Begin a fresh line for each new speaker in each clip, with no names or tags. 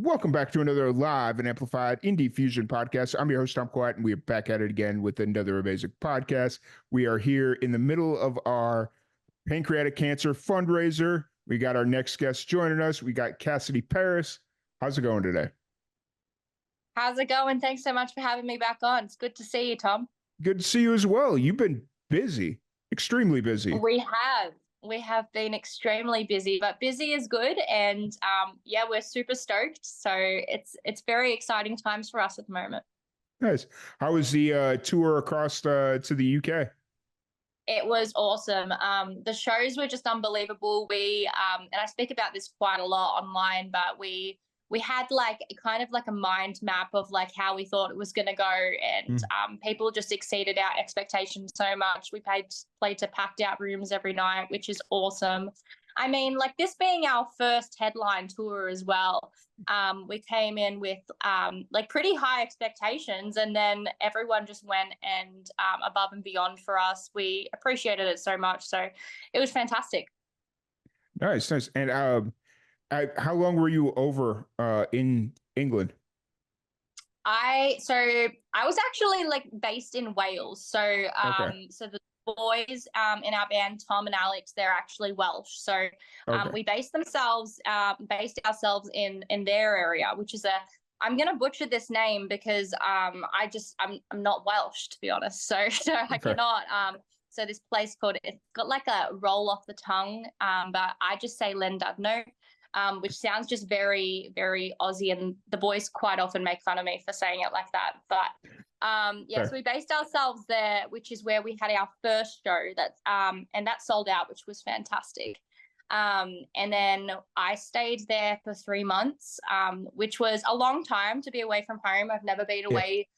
Welcome back to another live and amplified Indie Fusion podcast. I'm your host, Tom Quiet, and we're back at it again with another amazing podcast. We are here in the middle of our pancreatic cancer fundraiser. We got our next guest joining us. We got Cassidy Paris. How's it going today?
How's it going? Thanks so much for having me back on. It's good to see you, Tom.
Good to see you as well. You've been busy, extremely busy.
We have been extremely busy, but busy is good. And yeah, we're super stoked. So it's very exciting times for us at the moment.
Nice. How was the tour across to the UK?
It was awesome. The shows were just unbelievable. And I speak about this quite a lot online, but we had like kind of like a mind map of like how we thought it was going to go, and people just exceeded our expectations so much. We played to packed out rooms every night, which is awesome. I mean, like this being our first headline tour as well, we came in with like pretty high expectations, and then everyone just went and above and beyond for us. We appreciated it so much, so it was fantastic.
Nice, nice. And how long were you over in England?
I was actually like based in Wales.
Okay.
So the boys in our band, Tom and Alex, they're actually Welsh. So
Okay.
we based ourselves in their area, which is I'm gonna butcher this name because I'm not Welsh, to be honest. So I
Okay.
cannot so this place called, it's got like a roll off the tongue, but I just say Llandudno, which sounds just very, very Aussie. And the boys quite often make fun of me for saying it like that. But yeah,
Okay.
so we based ourselves there, which is where we had our first show and that sold out, which was fantastic. And then I stayed there for 3 months, which was a long time to be away from home. I've never been
Yeah.
away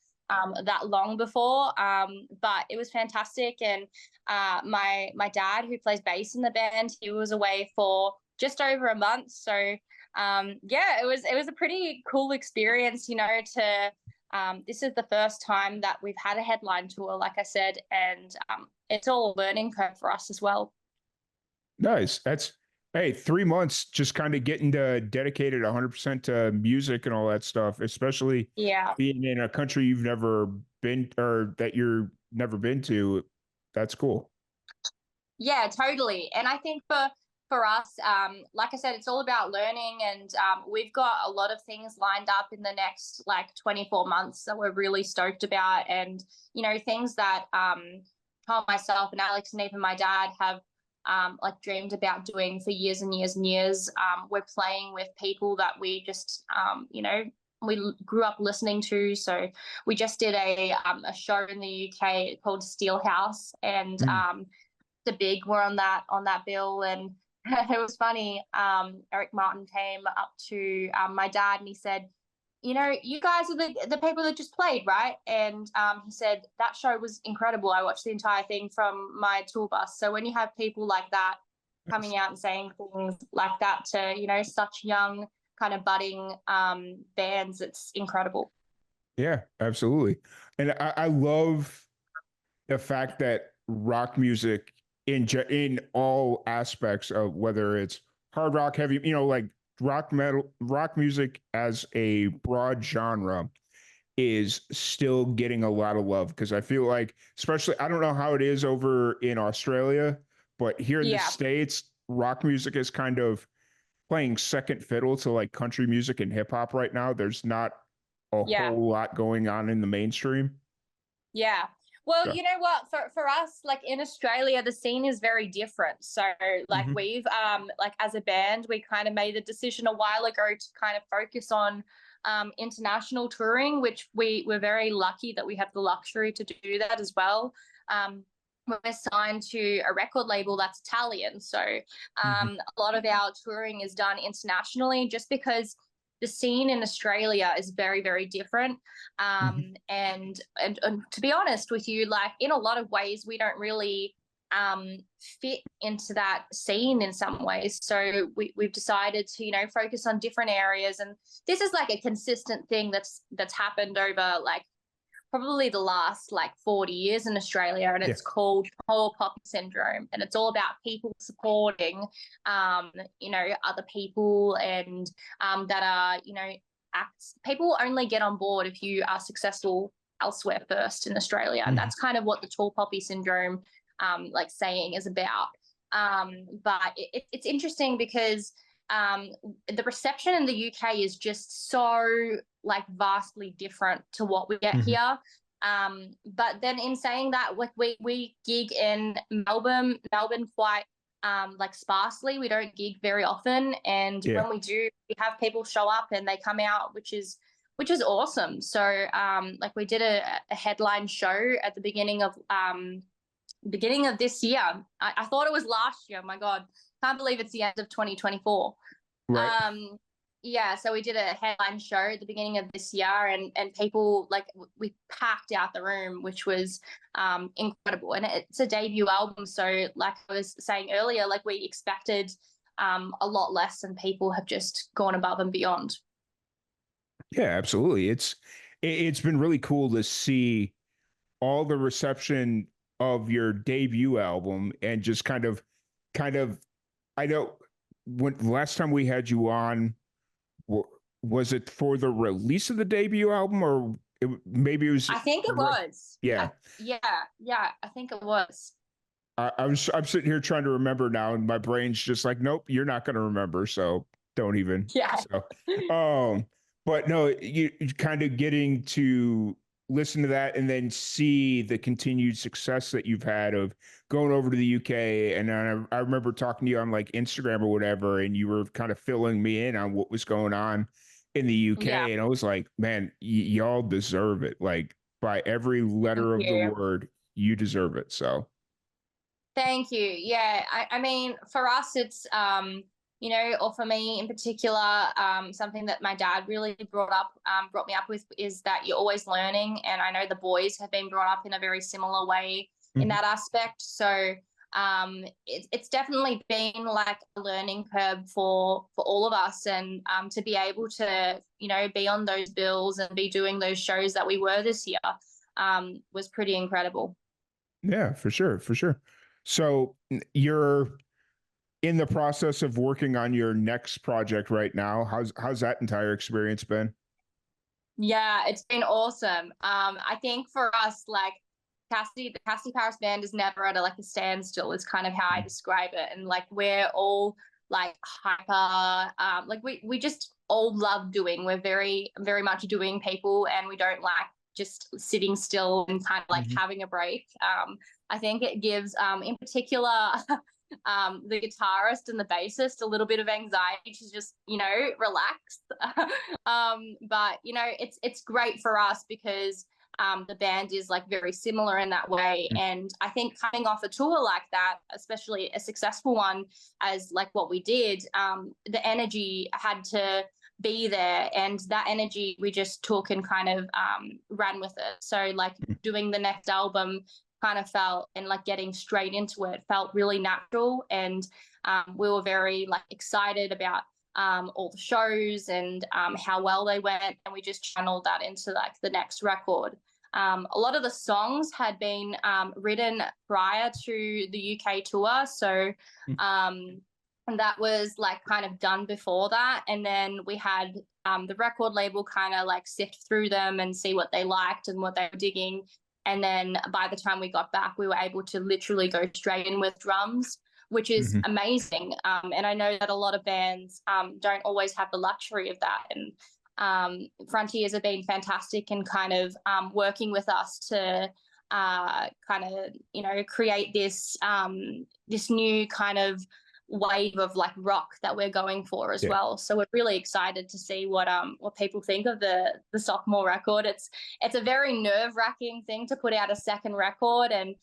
that long before, but it was fantastic. And my dad, who plays bass in the band, he was away for just over a month. So yeah, it was a pretty cool experience, to this is the first time that we've had a headline tour, like I said, and it's all a learning curve for us as well.
Nice. Hey, 3 months just kind of getting to dedicated 100% to music and all that stuff, especially
Yeah.
being in a country you've never been or that you're never been to. That's cool.
Yeah, totally. And I think for us, like I said, it's all about learning, and we've got a lot of things lined up in the next like 24 months that we're really stoked about, and things that Tom, myself, and Alex, and even my dad have like dreamed about doing for years and years and years. We're playing with people that we just we grew up listening to. So we just did a show in the UK called Steelhouse, and
Mm.
the big were on that bill. And it was funny. Eric Martin came up to my dad and he said, you guys are the people that just played, right? And he said that show was incredible. I watched the entire thing from my tour bus. So when you have people like that coming out and saying things like that to such young kind of budding bands, it's incredible.
Yeah, absolutely. And I love the fact that rock music in all aspects of whether it's hard rock, heavy, like rock metal, rock music as a broad genre is still getting a lot of love because I feel like, especially, I don't know how it is over in Australia, but here in the
Yeah.
States, rock music is kind of playing second fiddle to like country music and hip hop right now. There's not a
Yeah.
whole lot going on in the mainstream.
Yeah. Well,
Yeah.
you know what? For us, like in Australia, the scene is very different. So like
Mhm.
we've like as a band, we kind of made the decision a while ago to kind of focus on international touring, which we're very lucky that we have the luxury to do that as well. We're signed to a record label that's Italian. So
Mhm.
a lot of our touring is done internationally just because the scene in Australia is very, very different.
Mhm.
And to be honest with you, like in a lot of ways, we don't really fit into that scene in some ways. So we've decided to, focus on different areas. And this is like a consistent thing that's happened over like probably the last like 40 years in Australia, and
Yeah.
it's called tall poppy syndrome, and it's all about people supporting other people, and that are acts, people only get on board if you are successful elsewhere first in Australia. And
Mhm.
that's kind of what the tall poppy syndrome like saying is about. But it's interesting because um, the reception in the UK is just so like vastly different to what we get
Mhm.
here. But then in saying that, like we gig in Melbourne quite like sparsely. We don't gig very often, and
Yeah.
when we do, we have people show up and they come out, which is awesome. So like we did a headline show at the beginning of this year. I thought it was last year. My God, can't believe it's the end of 2024.
Right.
Um, yeah, so we did a headline show at the beginning of this year, and people like we packed out the room, which was incredible. And it's a debut album, so like I was saying earlier, like we expected a lot less, and people have just gone above and beyond.
Yeah, absolutely. It's been really cool to see all the reception of your debut album and just kind of I know when last time we had you on, was it for the release of the debut album, or maybe it was
I think it
right?
was.
Yeah.
Yeah, yeah, I think it was.
I'm sitting here trying to remember now, and my brain's just like, nope, you're not going to remember, so don't even.
Yeah,
So, um, but no, you kind of getting to listen to that and then see the continued success that you've had of going over to the UK. And I remember talking to you on like Instagram or whatever, and you were kind of filling me in on what was going on in the
yeah.
UK, and I was like, man, y'all deserve it. Like by every
Thank
letter of the
you.
word, you deserve it. So.
Thank you. Yeah, I mean, for us, it's you know, or for me in particular, something that my dad really brought me up with is that you're always learning, and I know the boys have been brought up in a very similar way in
Mhm.
that aspect. So it's definitely been like a learning curve for all of us, and to be able to be on those bills and be doing those shows that we were this year was pretty incredible.
Yeah, for sure, for sure. So you're in the process of working on your next project right now. How's that entire experience been?
Yeah, it's been awesome. I think for us, like the Cassidy Paris band is never at like a standstill. Is kind of how I
Mm.
describe it, and like we're all like hyper. Like we just all love doing. We're very much doing people, and we don't like just sitting still and kind of like
Mhm.
having a break. I think it gives, in particular, the guitarist and the bassist a little bit of anxiety to just relax. But it's great for us because the band is like very similar in that way,
Mm.
and I think coming off a tour like that, especially a successful one as like what we did, the energy had to be there, and that energy we just took and kind of ran with it. So like
Mm.
doing the next album kind of felt, and like getting straight into it felt really natural, and we were very like excited about all the shows and how well they went, and we just channeled that into like the next record. A lot of the songs had been written prior to the UK tour, so
Mm.
and that was like kind of done before that, and then we had the record label kind of like sift through them and see what they liked and what they were digging, and then by the time we got back, we were able to literally go straight in with drums, which is
Mhm.
amazing. And I know that a lot of bands don't always have the luxury of that. And Frontiers have been fantastic in kind of working with us to kind of create this new kind of wave of like rock that we're going for as
Yeah.
well. So we're really excited to see what people think of the sophomore record. It's a very nerve-wracking thing to put out a second record, and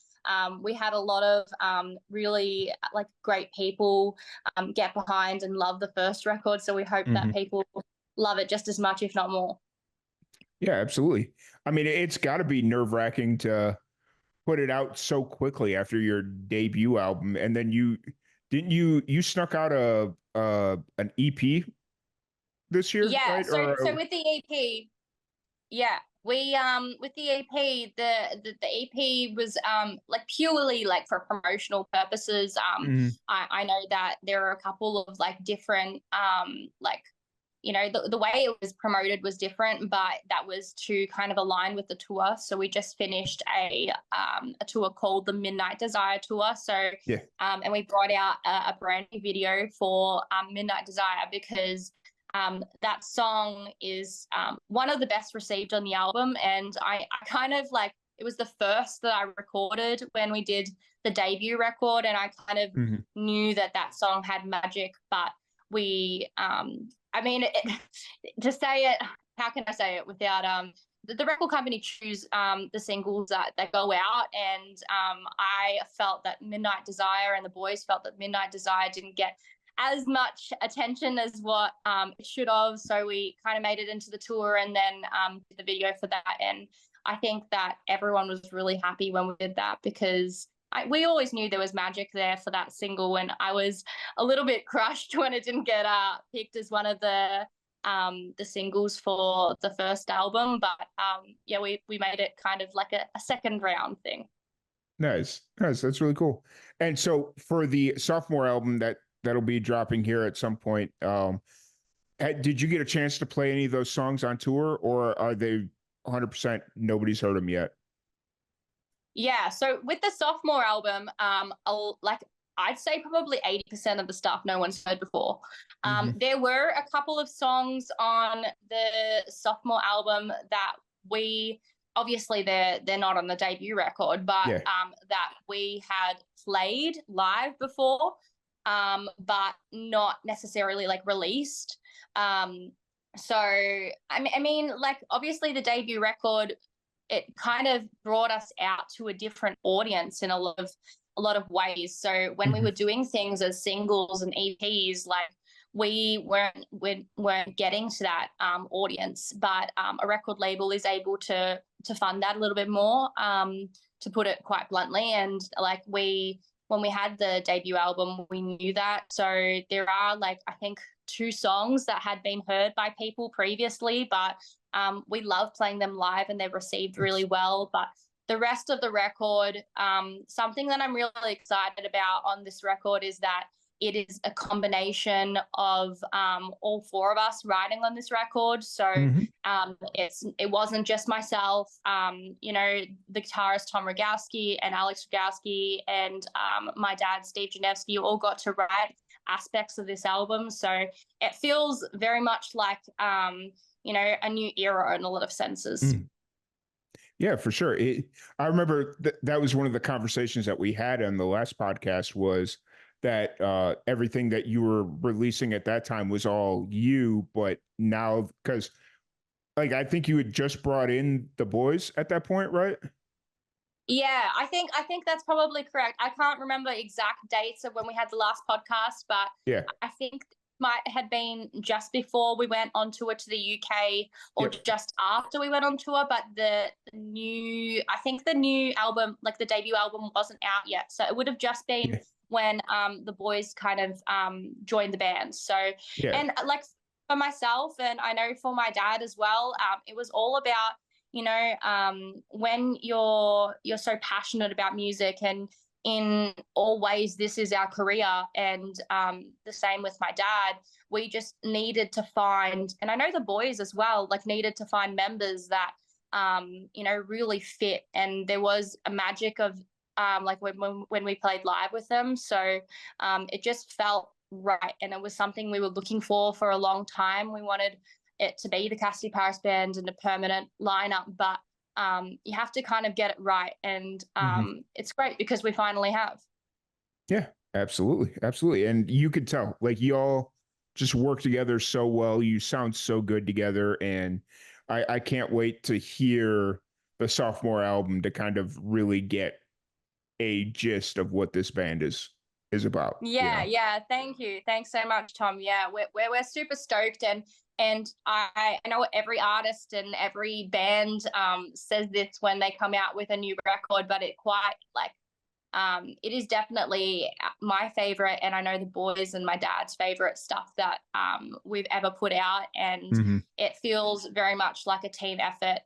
we had a lot of really like great people get behind and love the first record. So we hope that
Mhm.
people love it just as much, if not more.
Yeah, absolutely. I mean, it's got to be nerve-wracking to put it out so quickly after your debut album, and then you snuck out a an EP this year,
Yeah.
right?
So
Or
with the EP, yeah, we with the EP, the EP was like purely like for promotional purposes.
Mhm.
I know that there are a couple of like different like the way it was promoted was different, but that was to kind of align with the tour. So we just finished a tour called the Midnight Desire Tour. So
Yeah.
and we brought out a brand new video for Midnight Desire because that song is one of the best received on the album, and I kind of like it was the first that I recorded when we did the debut record, and I kind of
Hmm.
knew that that song had magic, but we I mean, to say it, how can I say it without the record company choose the singles that go out, and I felt that Midnight Desire and the boys felt that Midnight Desire didn't get as much attention as what it should have. So we kind of made it into the tour and then did the video for that. And I think that everyone was really happy when we did that because we always knew there was magic there for that single, and I was a little bit crushed when it didn't get picked as one of the singles for the first album. But yeah, we made it kind of like a second round thing.
Nice, nice. That's really cool. And so for the sophomore album that'll be dropping here at some point, did you get a chance to play any of those songs on tour, or are they 100% nobody's heard them yet?
Yeah, so with the sophomore album, like I'd say probably 80% of the stuff no one's heard before.
Hmm.
There were a couple of songs on the sophomore album that we obviously they're not on the debut record, but
Yeah.
that we had played live before, but not necessarily like released. So I mean, like obviously the debut record it kind of brought us out to a different audience in a lot of ways. So when we
Hmm.
were doing things as singles and EPs, like we weren't getting to that audience, but a record label is able to fund that a little bit more, to put it quite bluntly. And like when we had the debut album, we knew that. So there are like I think two songs that had been heard by people previously, but we love playing them live and they're received really
Nice.
well. But the rest of the record, something that I'm really excited about on this record is that it is a combination of all four of us writing on this record. So
Hmm.
it wasn't just myself. The guitarist Tom Rogowski and Alex Rogowski and my dad Steve Janevsky all got to write aspects of this album. So it feels very much like a new era in a lot of senses.
Mm. Yeah, for sure. I remember that was one of the conversations that we had on the last podcast was that everything that you were releasing at that time was all you, but now because like I think you had just brought in the boys at that point, right?
Yeah, I think that's probably correct. I can't remember exact dates of when we had the last podcast, but
Yeah.
I think might had been just before we went on tour to the UK or
Yep.
just after we went on tour. But I think the new album, like the debut album, wasn't out yet, so it would have just been
Yeah.
when the boys kind of joined the band. So
Yeah.
and like for myself, and I know for my dad as well, it was all about when you're so passionate about music and in all ways this is our career, and the same with my dad, we just needed to find, and I know the boys as well, like needed to find members that really fit, and there was a magic of like when we played live with them. So it just felt right, and it was something we were looking for a long time. We wanted it to be the Cassidy Paris band and a permanent lineup, but you have to kind of get it right, and
Hmm.
it's great because we finally have.
Yeah. Absolutely. Absolutely. And you could tell like y'all just work together so well. You sound so good together. And I can't wait to hear the sophomore album to kind of really get a gist of what this band is about, you
Yeah,
know.
yeah. Thank you. Thanks so much, Tom. Yeah, we're super stoked, and I know every artist and every band says this when they come out with a new record, but it is definitely my favorite, and I know the boys and my dad's favorite stuff that we've ever put out, and
Hmm.
it feels very much like a team effort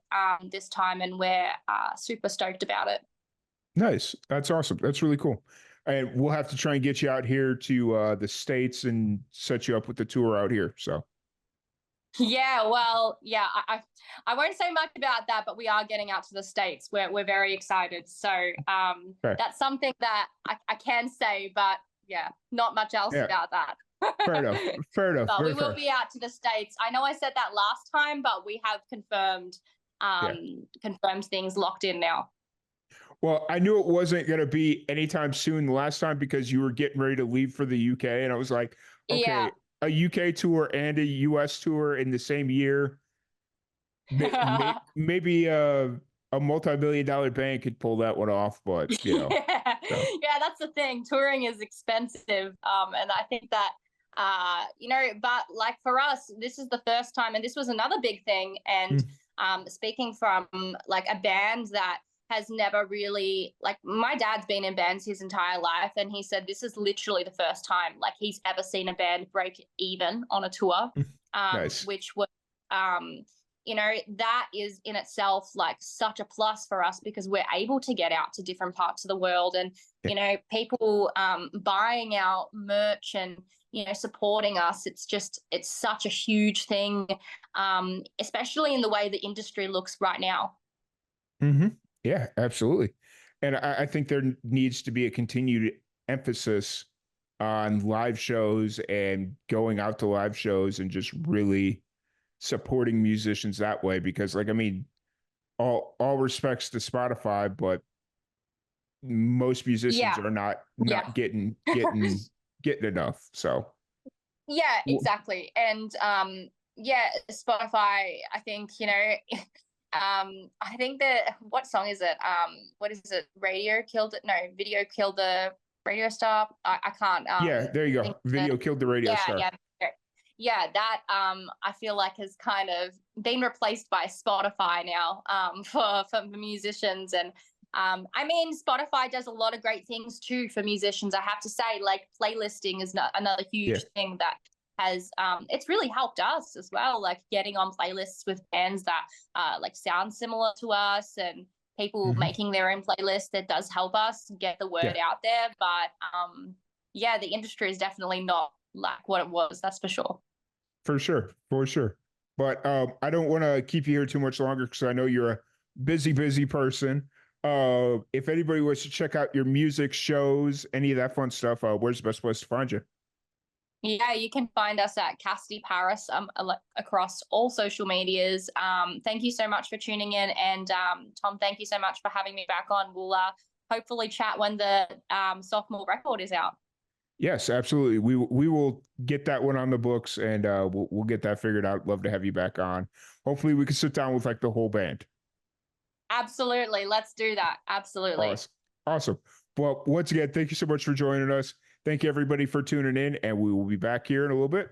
this time, and we're super stoked about it.
Nice. That's awesome. That's really cool. And we'll have to try and get you out here to the States and set you up with the tour out here. So
Yeah, well, yeah, I won't say much about that, but we are getting out to the States. We're very excited. So
Okay.
that's something that I can say, but yeah, not much else
Yeah.
about that.
Fair enough. Fair enough.
But we
Very
will
fair.
be out to the States. I know I said that last time, but we have
Yeah.
confirmed things locked in now.
Well, I knew it wasn't going to be anytime soon the last time because you were getting ready to leave for the UK. And I was like,
Yeah.
okay, a UK tour and a US tour in the same year. Maybe a multi-million dollar band could pull that one off, but
Yeah,
so
yeah, that's the thing. Touring is expensive, and I think that but like for us, this is the first time, and this was another big thing. And
mm,
speaking from like a band that has never really like my dad's been in bands his entire life, and he said this is literally the first time like he's ever seen a band break even on a tour,
mm, nice.
which was um that is in itself like such a plus for us because we're able to get out to different parts of the world and
Yeah.
people buying our merch and supporting us. It's such a huge thing, especially in the way the industry looks right now.
Hmm. Yeah, absolutely. And I think there needs to be a continued emphasis on live shows and going out to live shows and just really supporting musicians that way because like I mean all respects to Spotify, but most musicians
Yeah,
are not
yeah,
not getting enough. So
yeah,
w-
exactly. And yeah, Spotify, I think, I think that what song is it? What is it? Radio killed it. No, video killed the radio star. I can't
yeah, there you
think
go.
of the
Video killed the radio
yeah,
star.
yeah. Yeah, that I feel like has kind of been replaced by Spotify now for musicians. And I mean Spotify does a lot of great things too for musicians. I have to say, like playlisting is another
Yeah.
huge thing that has it's really helped us as well, like getting on playlists with bands that like sound similar to us and people
Hmm.
making their own playlist. That does help us get the
Yeah,
word out there. But yeah, the industry is definitely not like what it was, that's for sure.
for sure. For sure. But I don't want to keep you here too much longer because I know you're a busy person. If anybody wants to check out your music shows, any of that fun stuff, where's the best place to find you?
Yeah, you can find us at Cassidy Paris across all social medias. Thank you so much for tuning in. And Tom, thank you so much for having me back on. We'll hopefully chat when the sophomore record is out.
Yes, absolutely. We will get that one on the books and we'll get that figured out. Love to have you back on. Hopefully we can sit down with like the whole band.
Absolutely. Let's do that. Absolutely.
Awesome. Awesome. Well, once again, thank you so much for joining us. Thank you everybody for tuning in, and we will be back here in a little bit.